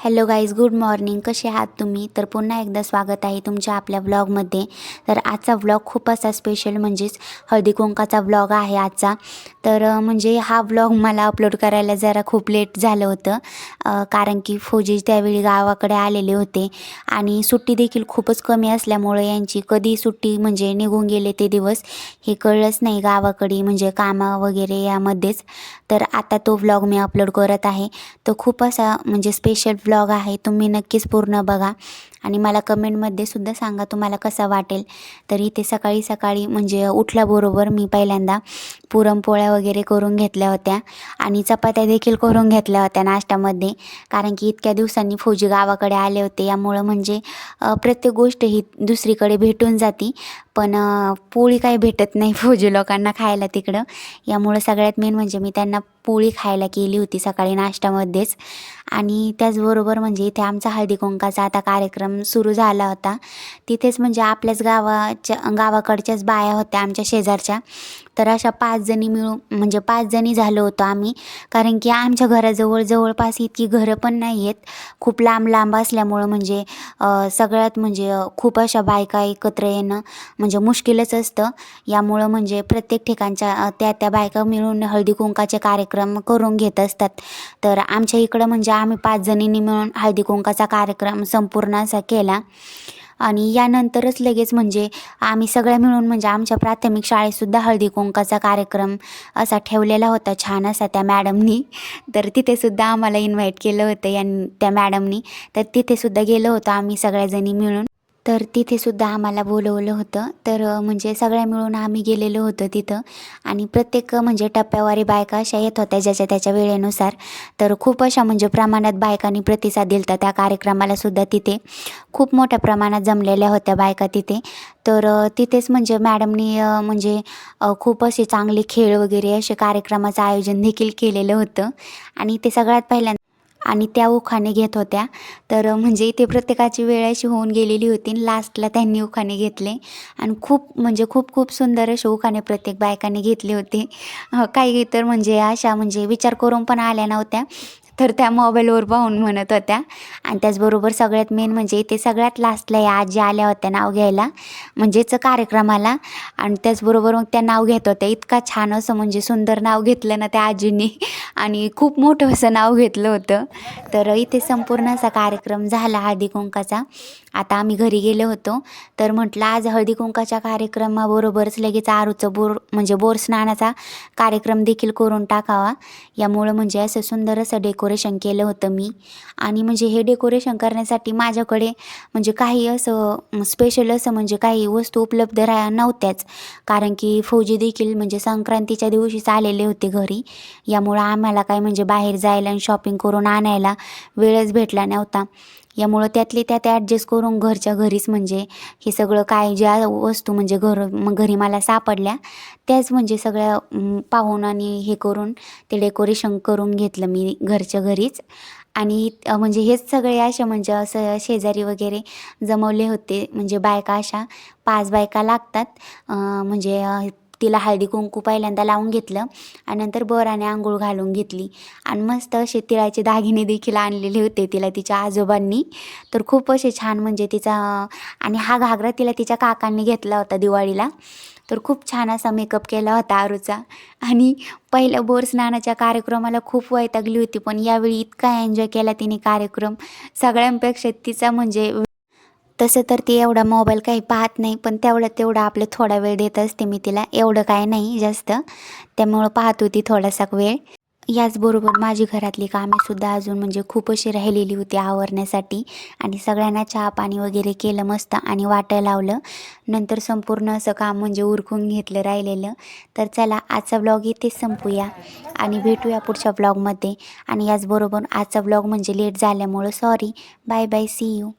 Hello guys, good morning. कसे आहात तुम्ही? तर पुन्हा एकदा स्वागत आहे तुमच्या आपल्या व्लॉगमध्ये. तर आजचा व्लॉग खूप असा स्पेशल म्हणजेच हळदी कुंकाचा व्लॉग आहे आजचा. तर म्हणजे हा व्लॉग मला अपलोड करायला जरा खूप लेट झालं होतं, कारण की फौजी त्यावेळी गावाकडे आलेले होते आणि सुट्टी देखील खूपच कमी असल्यामुळे यांची कधी सुट्टी म्हणजे निघून गेले ते दिवस हे कळलंच नाही गावाकडे, म्हणजे कामं वगैरे यामध्येच. तर आता तो व्लॉग मी अपलोड करत आहे. तो खूप असा म्हणजे स्पेशल व्लॉग आहे, तुम्ही नक्कीच पूर्ण बघा आणि मला कमेंटमध्ये सुद्धा सांगा तुम्हाला कसा वाटेल. तर इथे सकाळी सकाळी म्हणजे उठल्याबरोबर मी पहिल्यांदा पुरणपोळ्या वगैरे करून घेतल्या होत्या आणि चपात्या देखील करून घेतल्या होत्या नाश्त्यामध्ये, कारण की इतक्या दिवसांनी फौजी गावाकडे आले होते. यामुळं म्हणजे प्रत्येक गोष्ट ही दुसरीकडे भेटून जाती, पण पोळी काही भेटत नाही फौजी लोकांना खायला तिकडं. यामुळं सगळ्यात मेन म्हणजे मी त्यांना पोळी खायला केली होती सकाळी नाश्त्यामध्येच. आणि त्याचबरोबर म्हणजे इथे आमचा हळदी कुंकाचा आता कार्यक्रम सुरू झाला होता. तिथेच म्हणजे आपल्याच गावाकडच्याच बाया होत्या आमच्या शेजारच्या. तर अशा 5 जणी मिळून म्हणजे 5 जणी झालो होतो आम्ही, कारण की आमच्या घराजवळ जवळपास इतकी घरं पण नाही आहेत, खूप लांब लांब असल्यामुळं म्हणजे सगळ्यात म्हणजे खूप अशा बायका एकत्र येणं म्हणजे मुश्किलच असतं. यामुळं म्हणजे प्रत्येक ठिकाणच्या त्या बायका मिळून हळदी कुंकाचे कार्यक्रम करून घेत असतात. तर आमच्या इकडं म्हणजे आम्ही 5 जणींनी मिळून हळदी कुंकाचा कार्यक्रम संपूर्ण असा केला आणि यानंतरच लगेच म्हणजे आम्ही सगळ्या मिळून म्हणजे आमच्या प्राथमिक शाळेतसुद्धा हळदी कुंकाचा कार्यक्रम असा ठेवलेला होता छान असा त्या मॅडमनी. तर तिथेसुद्धा आम्हाला इन्व्हाइट केलं होतं त्या मॅडमनी. तर तिथेसुद्धा गेलो होतो आम्ही सगळ्याजणी मिळून. तर तिथेसुद्धा आम्हाला बोलवलं होतं. तर म्हणजे सगळ्या मिळून आम्ही गेलेलो होतो तिथं आणि प्रत्येक म्हणजे टप्प्यावारी बायका अशा येत होत्या ज्याच्या त्याच्या वेळेनुसार. तर खूप अशा म्हणजे प्रमाणात बायकांनी प्रतिसाद दिला त्या कार्यक्रमाला सुद्धा. तिथे खूप मोठ्या प्रमाणात जमलेल्या होत्या बायका तिथे. तर तिथेच म्हणजे मॅडमनी म्हणजे खूप असे चांगले खेळ वगैरे असे कार्यक्रमाचं आयोजन देखील केलेलं होतं आणि ते सगळ्यात पहिल्यांदा आणि त्या उखाणे घेत होत्या. तर म्हणजे इथे प्रत्येकाची वेळ अशी होऊन गेलेली होती आणि लास्टला त्यांनी उखाणे घेतले आणि खूप म्हणजे खूप खूप सुंदर असे उखाणे प्रत्येक बायकाने घेतले होते. काही तर म्हणजे अशा म्हणजे विचार करून पण आल्या नव्हत्या, तर त्या मोबाईलवर पाहून म्हणत होत्या. आणि त्याचबरोबर सगळ्यात मेन म्हणजे इथे सगळ्यात लास्टला या आजी आल्या होत्या नाव घ्यायला म्हणजेच कार्यक्रमाला, आणि त्याचबरोबर मग त्या नाव घेत होत्या. इतका छान असं म्हणजे सुंदर नाव घेतलं ना त्या आजींनी आणि खूप मोठं असं नाव घेतलं होतं. तर इथे संपूर्ण असा कार्यक्रम झाला हळदी कुंकाचा. आता आम्ही घरी गेलो होतो. तर म्हटलं आज हळदी कुंकाच्या कार्यक्रमाबरोबरच लगेच आरूचं म्हणजे बोर स्नानाचा कार्यक्रम देखील करून टाकावा. यामुळं म्हणजे असं सुंदर असं डेकोरेशन केलं होतं मी. आणि म्हणजे हे डेकोरेशन करण्यासाठी माझ्याकडे म्हणजे काही असं स्पेशल असं म्हणजे काही वस्तू उपलब्ध नव्हत्याच, कारण की फौजी देखील म्हणजे संक्रांतीच्या दिवशीच आलेले होते घरी. यामुळं आम्हाला काय म्हणजे बाहेर जायला आणि शॉपिंग करून आणायला वेळच भेटला नव्हता. यामुळं त्यातले त्यात ॲडजस्ट करून घरच्या घरीच म्हणजे हे सगळं काय ज्या वस्तू म्हणजे घरी मला सापडल्या त्याच म्हणजे सगळ्या पाहून आणि हे करून ते डेकोरेशन करून घेतलं मी घरच्या घरीच. आणि म्हणजे हेच सगळे असे म्हणजे असं शेजारी वगैरे जमवले होते, म्हणजे बायका अशा 5 बायका लागतात. म्हणजे तिला हळदी कुंकू पहिल्यांदा लावून घेतलं आणि नंतर बराने आंघोळ घालून घेतली आणि मस्त असे तिळाचे दागिने देखील आणलेले होते तिला तिच्या आजोबांनी. तर खूप असे छान म्हणजे तिचा आणि हा घागरा तिला तिच्या काकांनी घेतला होता दिवाळीला. तर खूप छान असा मेकअप केला होता आरूचा. आणि पहिल्या बोर स्नानाच्या कार्यक्रमाला खूप वैतागली होती, पण यावेळी इतका एन्जॉय केला तिने कार्यक्रम सगळ्यांपेक्षा. तिचा म्हणजे तसं तर ती एवढा मोबाईल काही पाहत नाही, पण तेवढा आपलं थोडा वेळ देत असते मी तिला, एवढं काय नाही जास्त. त्यामुळं पाहत होती थोडासा वेळ. याचबरोबर माझी घरातली कामेसुद्धा अजून म्हणजे खूप अशी राहिलेली होती आवरण्यासाठी आणि सगळ्यांना चहा पाणी वगैरे केलं मस्त आणि वाटायला लावलं. नंतर संपूर्ण असं काम म्हणजे उरकून घेतलं राहिलेलं. तर चला आजचा व्लॉग इथेच संपूया आणि भेटूया पुढच्या व्लॉगमध्ये. आणि याचबरोबर आजचा व्लॉग म्हणजे लेट झाल्यामुळं sorry. Bye bye, see you.